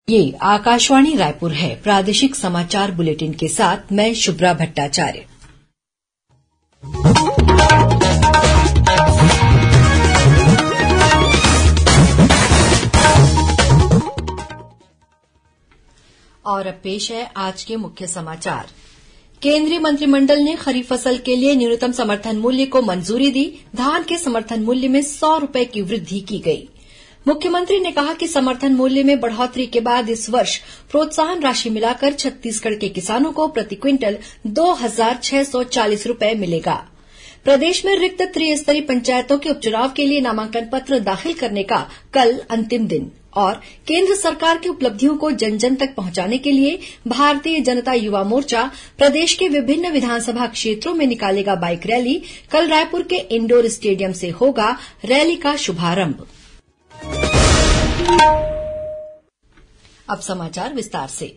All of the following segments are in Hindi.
ये आकाशवाणी रायपुर है। प्रादेशिक समाचार बुलेटिन के साथ मैं शुभ्रा भट्टाचार्य। और अब पेश है आज के मुख्य समाचार। केंद्रीय मंत्रिमंडल ने खरीफ फसल के लिए न्यूनतम समर्थन मूल्य को मंजूरी दी। धान के समर्थन मूल्य में 100 रुपए की वृद्धि की गई। मुख्यमंत्री ने कहा कि समर्थन मूल्य में बढ़ोतरी के बाद इस वर्ष प्रोत्साहन राशि मिलाकर छत्तीसगढ़ के किसानों को प्रति क्विंटल 2,640 रुपए मिलेगा। प्रदेश में रिक्त त्रिस्तरीय पंचायतों के उपचुनाव के लिए नामांकन पत्र दाखिल करने का कल अंतिम दिन और केंद्र सरकार की उपलब्धियों को जन जन तक पहुंचाने के लिए भारतीय जनता युवा मोर्चा प्रदेश के विभिन्न विधानसभा क्षेत्रों में निकालेगा बाइक रैली। कल रायपुर के इंडोर स्टेडियम से होगा रैली का शुभारंभ। अब समाचार विस्तार से।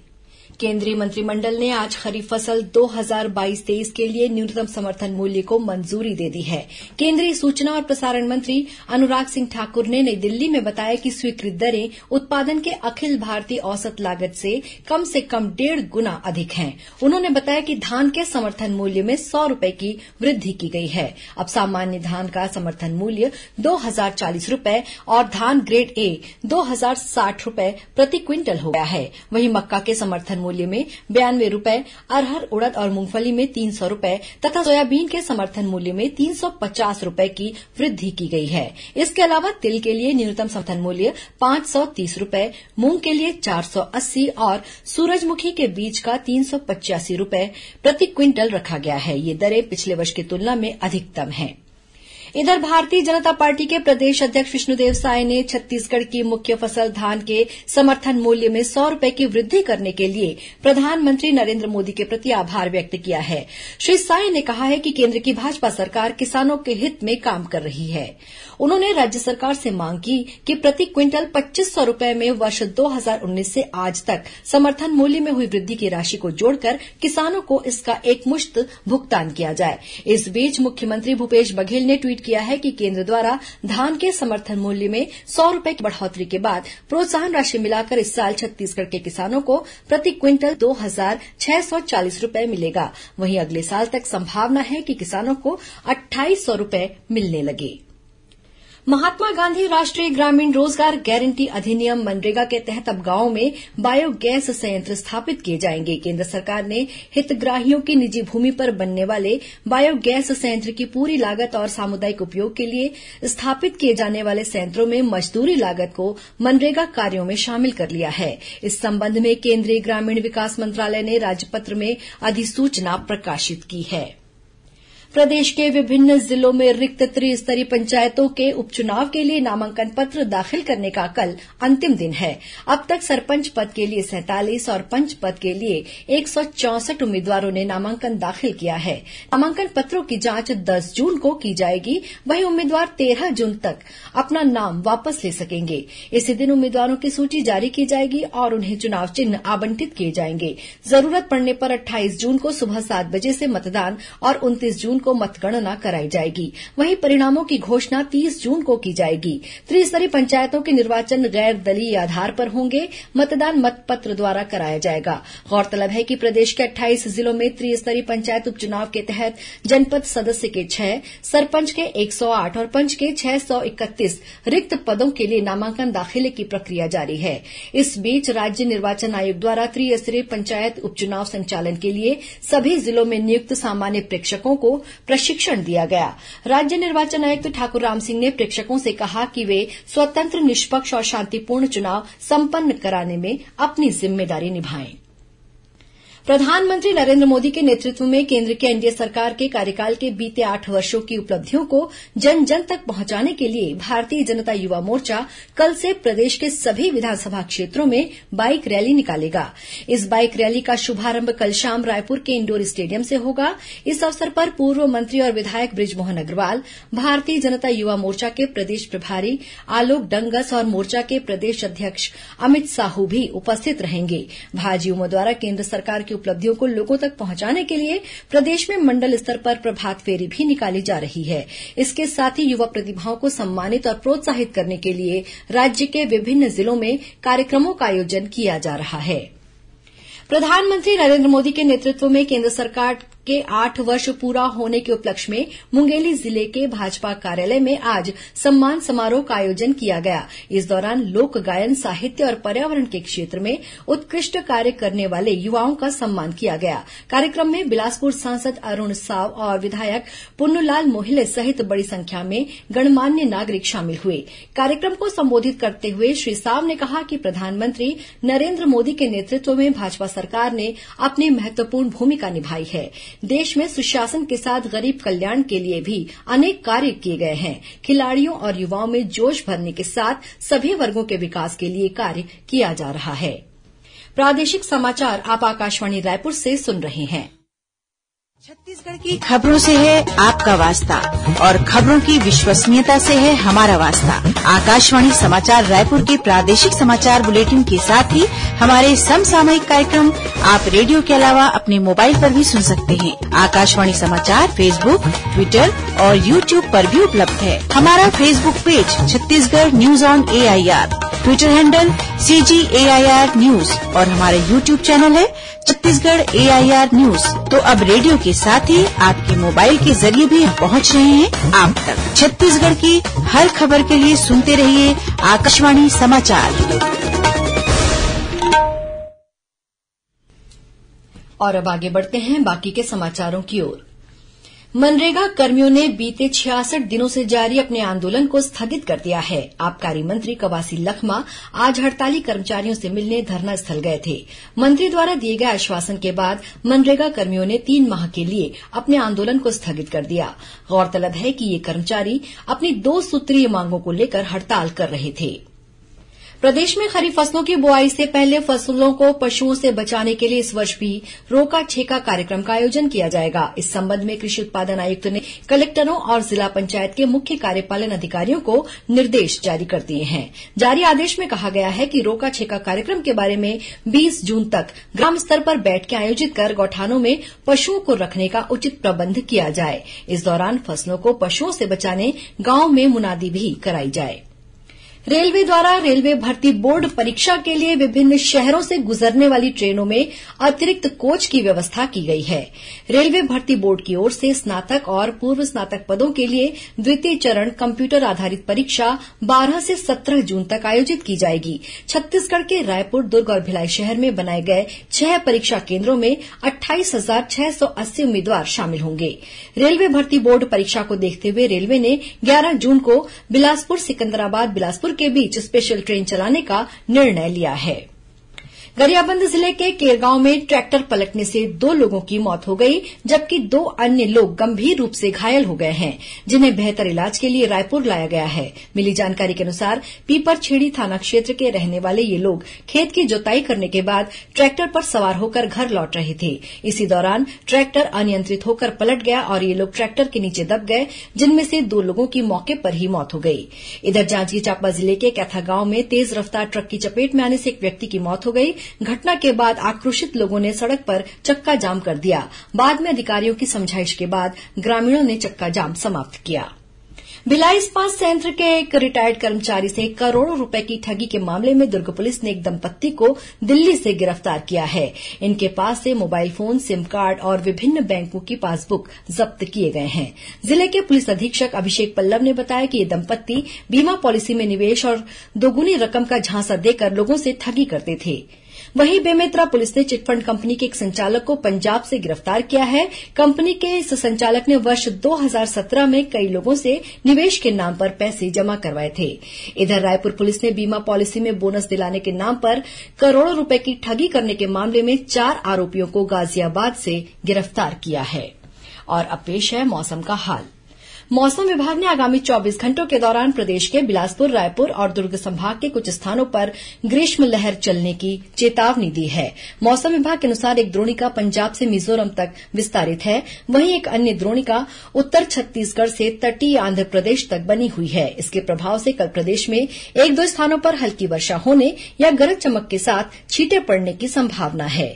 केंद्रीय मंत्रिमंडल ने आज खरीफ फसल 2022-23 के लिए न्यूनतम समर्थन मूल्य को मंजूरी दे दी है। केंद्रीय सूचना और प्रसारण मंत्री अनुराग सिंह ठाकुर ने नई दिल्ली में बताया कि स्वीकृत दरें उत्पादन के अखिल भारतीय औसत लागत से कम 1.5 गुना अधिक हैं। उन्होंने बताया कि धान के समर्थन मूल्य में 100 रुपए की वृद्धि की गई है। अब सामान्य धान का समर्थन मूल्य 2,040 रुपए और धान ग्रेड ए 2,060 रुपए प्रति क्विंटल हो गया है। वहीं मक्का के समर्थन मूल्य में 92 रुपए, अरहर, उड़द और मूंगफली में 300 रुपए तथा सोयाबीन के समर्थन मूल्य में 350 रुपए की वृद्धि की गई है। इसके अलावा तिल के लिए न्यूनतम समर्थन मूल्य 530 रुपए, मूंग के लिए 480 और सूरजमुखी के बीज का 385 रुपए प्रति क्विंटल रखा गया है। ये दरें पिछले वर्ष की तुलना में अधिकतम हैं। इधर भारतीय जनता पार्टी के प्रदेश अध्यक्ष विष्णुदेव साय ने छत्तीसगढ़ की मुख्य फसल धान के समर्थन मूल्य में 100 रुपए की वृद्धि करने के लिए प्रधानमंत्री नरेंद्र मोदी के प्रति आभार व्यक्त किया है। श्री साय ने कहा है कि केंद्र की भाजपा सरकार किसानों के हित में काम कर रही है। उन्होंने राज्य सरकार से मांग की कि प्रति क्विंटल 2,500 रुपए में वर्ष 2019 से आज तक समर्थन मूल्य में हुई वृद्धि की राशि को जोड़कर किसानों को इसका एकमुश्त भुगतान किया जाए। इस बीच मुख्यमंत्री भूपेश बघेल ने ट्वीट किया है कि केंद्र द्वारा धान के समर्थन मूल्य में 100 रुपए की बढ़ोतरी के बाद प्रोत्साहन राशि मिलाकर इस साल छत्तीसगढ़ के किसानों को प्रति क्विंटल 2,640 रुपए मिलेगा। वहीं अगले साल तक संभावना है कि किसानों को 2,800 रुपए मिलने लगे। महात्मा गांधी राष्ट्रीय ग्रामीण रोजगार गारंटी अधिनियम मनरेगा के तहत अब गांवों में बायोगैस संयंत्र स्थापित किए जाएंगे। केंद्र सरकार ने हितग्राहियों की निजी भूमि पर बनने वाले बायोगैस संयंत्र की पूरी लागत और सामुदायिक उपयोग के लिए स्थापित किए जाने वाले संयंत्रों में मजदूरी लागत को मनरेगा कार्यों में शामिल कर लिया है। इस संबंध में केंद्रीय ग्रामीण विकास मंत्रालय ने राजपत्र में अधिसूचना प्रकाशित की है। प्रदेश के विभिन्न जिलों में रिक्त त्रिस्तरीय पंचायतों के उपचुनाव के लिए नामांकन पत्र दाखिल करने का कल अंतिम दिन है। अब तक सरपंच पद के लिए 47 और पंच पद के लिए 164 उम्मीदवारों ने नामांकन दाखिल किया है। नामांकन पत्रों की जांच 10 जून को की जाएगी। वहीं उम्मीदवार 13 जून तक अपना नाम वापस ले सकेंगे। इसी दिन उम्मीदवारों की सूची जारी की जाएगी और उन्हें चुनाव चिन्ह आवंटित किए जाएंगे। जरूरत पड़ने पर 28 जून को सुबह 7 बजे से मतदान और 29 जून को मतगणना कराई जाएगी। वहीं परिणामों की घोषणा 30 जून को की जाएगी। त्रिस्तरीय पंचायतों के निर्वाचन गैर दलीय आधार पर होंगे। मतदान मतपत्र द्वारा कराया जाएगा। गौरतलब है कि प्रदेश के 28 जिलों में त्रिस्तरीय पंचायत उपचुनाव के तहत जनपद सदस्य के 6, सरपंच के 108 और पंच के 631 रिक्त पदों के लिए नामांकन दाखिले की प्रक्रिया जारी है। इस बीच राज्य निर्वाचन आयोग द्वारा त्रिस्तरीय पंचायत उपचुनाव संचालन के लिए सभी जिलों में नियुक्त सामान्य प्रेक्षकों को प्रशिक्षण दिया गया। राज्य निर्वाचन आयुक्त ठाकुर रामसिंह ने प्रेक्षकों से कहा कि वे स्वतंत्र, निष्पक्ष और शांतिपूर्ण चुनाव संपन्न कराने में अपनी जिम्मेदारी निभाएं। प्रधानमंत्री नरेंद्र मोदी के नेतृत्व में केंद्र की एनडीए सरकार के कार्यकाल के बीते 8 वर्षों की उपलब्धियों को जन जन तक पहुंचाने के लिए भारतीय जनता युवा मोर्चा कल से प्रदेश के सभी विधानसभा क्षेत्रों में बाइक रैली निकालेगा। इस बाइक रैली का शुभारंभ कल शाम रायपुर के इंडोर स्टेडियम से होगा। इस अवसर पर पूर्व मंत्री और विधायक बृजमोहन अग्रवाल, भारतीय जनता युवा मोर्चा के प्रदेश प्रभारी आलोक डंगस और मोर्चा के प्रदेश अध्यक्ष अमित साहू भी उपस्थित रहेंगे। भाजयुमो द्वारा केंद्र सरकार की उपलब्धियों को लोगों तक पहुंचाने के लिए प्रदेश में मंडल स्तर पर प्रभात फेरी भी निकाली जा रही है। इसके साथ ही युवा प्रतिभाओं को सम्मानित और प्रोत्साहित करने के लिए राज्य के विभिन्न जिलों में कार्यक्रमों का आयोजन किया जा रहा है। प्रधानमंत्री नरेंद्र मोदी के नेतृत्व में केंद्र सरकार के 8 वर्ष पूरा होने के उपलक्ष्य में मुंगेली जिले के भाजपा कार्यालय में आज सम्मान समारोह का आयोजन किया गया। इस दौरान लोक गायन, साहित्य और पर्यावरण के क्षेत्र में उत्कृष्ट कार्य करने वाले युवाओं का सम्मान किया गया। कार्यक्रम में बिलासपुर सांसद अरुण साव और विधायक पुन्नूलाल मोहिले सहित बड़ी संख्या में गणमान्य नागरिक शामिल हुए। कार्यक्रम को संबोधित करते हुए श्री साव ने कहा कि प्रधानमंत्री नरेंद्र मोदी के नेतृत्व में भाजपा सरकार ने अपनी महत्वपूर्ण भूमिका निभाई है। देश में सुशासन के साथ गरीब कल्याण के लिए भी अनेक कार्य किए गए हैं। खिलाड़ियों और युवाओं में जोश भरने के साथ सभी वर्गों के विकास के लिए कार्य किया जा रहा है। प्रादेशिक समाचार आप आकाशवाणी रायपुर से सुन रहे हैं। छत्तीसगढ़ की खबरों से है आपका वास्ता और खबरों की विश्वसनीयता से है हमारा वास्ता। आकाशवाणी समाचार रायपुर के प्रादेशिक समाचार बुलेटिन के साथ ही हमारे समसामयिक कार्यक्रम आप रेडियो के अलावा अपने मोबाइल पर भी सुन सकते हैं। आकाशवाणी समाचार फेसबुक, ट्विटर और यूट्यूब पर भी उपलब्ध है। हमारा Facebook page Chhattisgarh news on AIR, Twitter handle CGAIR news और हमारा यूट्यूब चैनल है छत्तीसगढ़ AIR न्यूज। तो अब रेडियो के साथ ही आपके मोबाइल के जरिए भी पहुंच रहे हैं आप तक। छत्तीसगढ़ की हर खबर के लिए सुनते रहिए आकाशवाणी समाचार। और अब आगे बढ़ते हैं बाकी के समाचारों की ओर। मनरेगा कर्मियों ने बीते 66 दिनों से जारी अपने आंदोलन को स्थगित कर दिया है। आबकारी मंत्री कवासी लखमा आज हड़ताली कर्मचारियों से मिलने धरना स्थल गए थे। मंत्री द्वारा दिए गए आश्वासन के बाद मनरेगा कर्मियों ने 3 माह के लिए अपने आंदोलन को स्थगित कर दिया। गौरतलब है कि ये कर्मचारी अपनी 2 सूत्रीय मांगों को लेकर हड़ताल कर रहे थे। प्रदेश में खरीफ फसलों की बुआई से पहले फसलों को पशुओं से बचाने के लिए इस वर्ष भी रोका छेका कार्यक्रम का आयोजन किया जाएगा। इस संबंध में कृषि उत्पादन आयुक्त ने कलेक्टरों और जिला पंचायत के मुख्य कार्यपालन अधिकारियों को निर्देश जारी कर दिए हैं। जारी आदेश में कहा गया है कि रोका छेका कार्यक्रम के बारे में 20 जून तक ग्राम स्तर पर बैठकें आयोजित कर गौठानों में पशुओं को रखने का उचित प्रबंध किया जाए। इस दौरान फसलों को पशुओं से बचाने गांव में मुनादी भी कराई जाए। रेलवे द्वारा रेलवे भर्ती बोर्ड परीक्षा के लिए विभिन्न शहरों से गुजरने वाली ट्रेनों में अतिरिक्त कोच की व्यवस्था की गई है। रेलवे भर्ती बोर्ड की ओर से स्नातक और पूर्व स्नातक पदों के लिए द्वितीय चरण कंप्यूटर आधारित परीक्षा 12 से 17 जून तक आयोजित की जाएगी। छत्तीसगढ़ के रायपुर, दुर्ग और भिलाई शहर में बनाए गए 6 परीक्षा केन्द्रों में 28,680 उम्मीदवार शामिल होंगे। रेलवे भर्ती बोर्ड परीक्षा को देखते हुए रेलवे ने 11 जून को बिलासपुर सिकंदराबाद बिलासपुर के बीच स्पेशल ट्रेन चलाने का निर्णय लिया है। गरियाबंद जिले के केरगांव में ट्रैक्टर पलटने से 2 लोगों की मौत हो गई, जबकि 2 अन्य लोग गंभीर रूप से घायल हो गए हैं, जिन्हें बेहतर इलाज के लिए रायपुर लाया गया है। मिली जानकारी के अनुसार पीपरछेड़ी थाना क्षेत्र के रहने वाले ये लोग खेत की जुताई करने के बाद ट्रैक्टर पर सवार होकर घर लौट रहे थे। इसी दौरान ट्रैक्टर अनियंत्रित होकर पलट गया और ये लोग ट्रैक्टर के नीचे दब गए, जिनमें से 2 लोगों की मौके पर ही मौत हो गई। इधर जांजगीर चांपा जिले के कैथा गांव में तेज रफ्तार ट्रक की चपेट में आने से एक व्यक्ति की मौत हो गई। घटना के बाद आक्रोशित लोगों ने सड़क पर चक्का जाम कर दिया। बाद में अधिकारियों की समझाइश के बाद ग्रामीणों ने चक्का जाम समाप्त किया। भिलाई इस्पात संयंत्र के एक रिटायर्ड कर्मचारी से करोड़ों रुपए की ठगी के मामले में दुर्ग पुलिस ने एक दंपत्ति को दिल्ली से गिरफ्तार किया है। इनके पास से मोबाइल फोन, सिम कार्ड और विभिन्न बैंकों की पासबुक जब्त किए गए हैं। जिले के पुलिस अधीक्षक अभिषेक पल्लव ने बताया कि ये दंपत्ति बीमा पॉलिसी में निवेश और दोगुनी रकम का झांसा देकर लोगों से ठगी करते थे। वहीं बेमेतरा पुलिस ने चिटफंड कंपनी के एक संचालक को पंजाब से गिरफ्तार किया है। कंपनी के इस संचालक ने वर्ष 2017 में कई लोगों से निवेश के नाम पर पैसे जमा करवाए थे। इधर रायपुर पुलिस ने बीमा पॉलिसी में बोनस दिलाने के नाम पर करोड़ों रुपए की ठगी करने के मामले में 4 आरोपियों को गाजियाबाद से गिरफ्तार किया है। और अब पेश है मौसम का हाल। मौसम विभाग ने आगामी 24 घंटों के दौरान प्रदेश के बिलासपुर, रायपुर और दुर्ग संभाग के कुछ स्थानों पर ग्रीष्म लहर चलने की चेतावनी दी है। मौसम विभाग के अनुसार एक द्रोणिका पंजाब से मिजोरम तक विस्तारित है, वहीं एक अन्य द्रोणिका उत्तर छत्तीसगढ़ से तटीय आंध्र प्रदेश तक बनी हुई है। इसके प्रभाव से कल प्रदेश में 1-2 स्थानों पर हल्की वर्षा होने या गरज चमक के साथ छींटे पड़ने की संभावना है।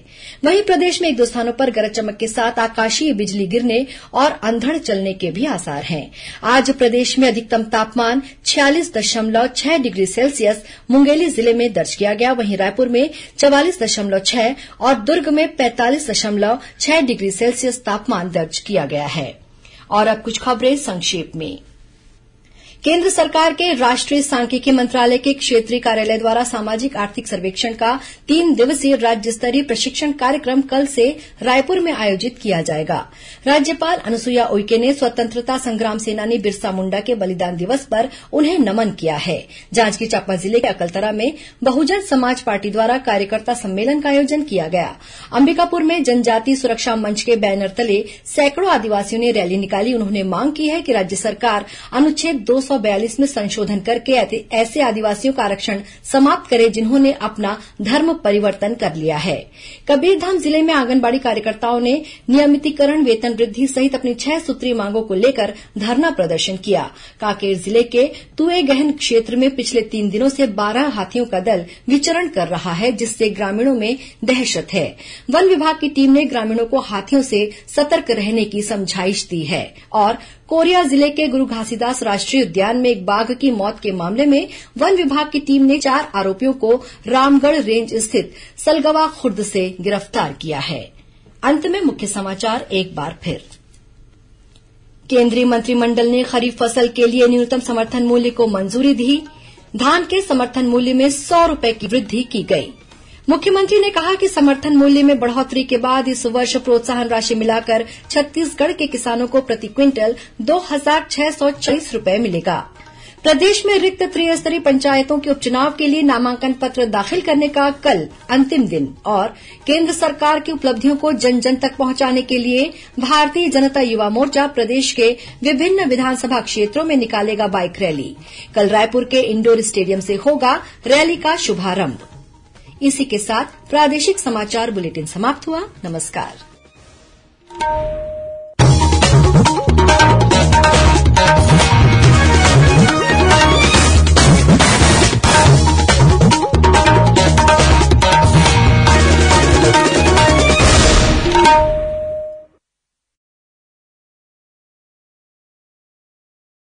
वहीं प्रदेश में 1-2 स्थानों पर गरज चमक के साथ आकाशीय बिजली गिरने और अंधड़ चलने के भी आसार हैं। आज प्रदेश में अधिकतम तापमान 46.6 डिग्री सेल्सियस मुंगेली जिले में दर्ज किया गया, वहीं रायपुर में 44.6 और दुर्ग में 45.6 डिग्री सेल्सियस तापमान दर्ज किया गया है। और अब कुछ खबरें संक्षेप में। केंद्र सरकार के राष्ट्रीय सांख्यिकी मंत्रालय के क्षेत्रीय कार्यालय द्वारा सामाजिक आर्थिक सर्वेक्षण का 3 दिवसीय राज्य स्तरीय प्रशिक्षण कार्यक्रम कल से रायपुर में आयोजित किया जाएगा। राज्यपाल अनुसुईया उइके ने स्वतंत्रता संग्राम सेनानी बिरसा मुंडा के बलिदान दिवस पर उन्हें नमन किया है। जांजगीर चांपा जिले के अकलतरा में बहुजन समाज पार्टी द्वारा कार्यकर्ता सम्मेलन का आयोजन किया गया। अंबिकापुर में जनजातीय सुरक्षा मंच के बैनर तले सैकड़ों आदिवासियों ने रैली निकाली। उन्होंने मांग की है कि राज्य सरकार अनुच्छेद 242 में संशोधन करके ऐसे आदिवासियों का आरक्षण समाप्त करे जिन्होंने अपना धर्म परिवर्तन कर लिया है। कबीरधाम जिले में आंगनबाड़ी कार्यकर्ताओं ने नियमितीकरण, वेतन वृद्धि सहित अपनी 6 सूत्रीय मांगों को लेकर धरना प्रदर्शन किया। कांकेर जिले के तुए गहन क्षेत्र में पिछले 3 दिनों से 12 हाथियों का दल विचरण कर रहा है, जिससे ग्रामीणों में दहशत है। वन विभाग की टीम ने ग्रामीणों को हाथियों से सतर्क रहने की समझाइश दी है। और कोरिया जिले के गुरु घासीदास राष्ट्रीय उद्यान में एक बाघ की मौत के मामले में वन विभाग की टीम ने 4 आरोपियों को रामगढ़ रेंज स्थित सलगवा खुर्द से गिरफ्तार किया है। अंत में मुख्य समाचार एक बार फिर। केंद्रीय मंत्रिमंडल ने खरीफ फसल के लिए न्यूनतम समर्थन मूल्य को मंजूरी दी। धान के समर्थन मूल्य में 100 रुपए की वृद्धि की गई। मुख्यमंत्री ने कहा कि समर्थन मूल्य में बढ़ोतरी के बाद इस वर्ष प्रोत्साहन राशि मिलाकर छत्तीसगढ़ के किसानों को प्रति क्विंटल 2,640 रुपए मिलेगा। प्रदेश में रिक्त त्रिस्तरीय पंचायतों के उपचुनाव के लिए नामांकन पत्र दाखिल करने का कल अंतिम दिन। और केंद्र सरकार की उपलब्धियों को जन जन तक पहुंचाने के लिए भारतीय जनता युवा मोर्चा प्रदेश के विभिन्न विधानसभा क्षेत्रों में निकालेगा बाइक रैली। कल रायपुर के इंडोर स्टेडियम से होगा रैली का शुभारंभ। इसी के साथ प्रादेशिक समाचार बुलेटिन समाप्त हुआ। नमस्कार।